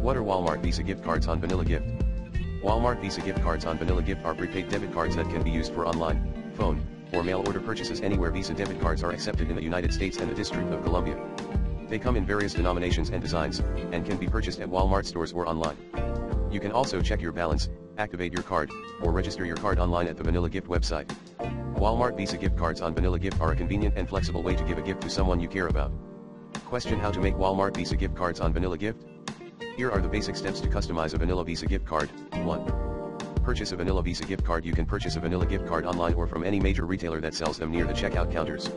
What are Walmart Visa gift cards on Vanilla Gift? Walmart Visa gift cards on Vanilla Gift are prepaid debit cards that can be used for online, phone, or mail order purchases anywhere Visa debit cards are accepted in the United States and the District of Columbia. They come in various denominations and designs, and can be purchased at Walmart stores or online. You can also check your balance, activate your card, or register your card online at the Vanilla Gift website. Walmart Visa gift cards on Vanilla Gift are a convenient and flexible way to give a gift to someone you care about. Question: how to make Walmart Visa gift cards on Vanilla Gift? Here are the basic steps to customize a Vanilla Visa gift card. 1. Purchase a Vanilla Visa gift card. You can purchase a Vanilla gift card online or from any major retailer that sells them near the checkout counters.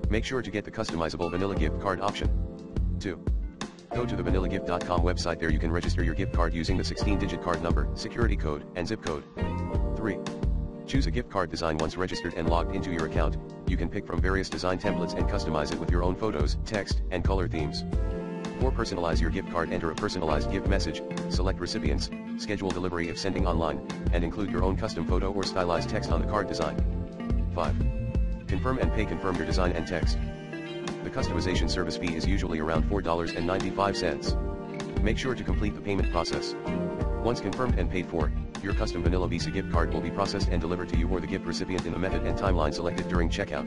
Make sure to get the customizable Vanilla gift card option. 2. Go to the vanillagift.com website. There you can register your gift card using the 16-digit card number, security code, and zip code. 3. Choose a gift card design. Once registered and logged into your account, you can pick from various design templates and customize it with your own photos, text, and color themes. 4. Personalize your gift card. Enter a personalized gift message, select recipients, schedule delivery if sending online, and include your own custom photo or stylized text on the card design. 5. Confirm and pay. Confirm your design and text. The customization service fee is usually around $4.95. Make sure to complete the payment process. Once confirmed and paid for, your custom Vanilla Visa gift card will be processed and delivered to you or the gift recipient in the method and timeline selected during checkout.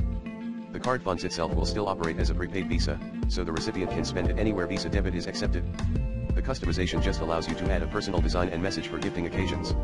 The card funds itself will still operate as a prepaid Visa, so the recipient can spend it anywhere Visa debit is accepted. The customization just allows you to add a personal design and message for gifting occasions.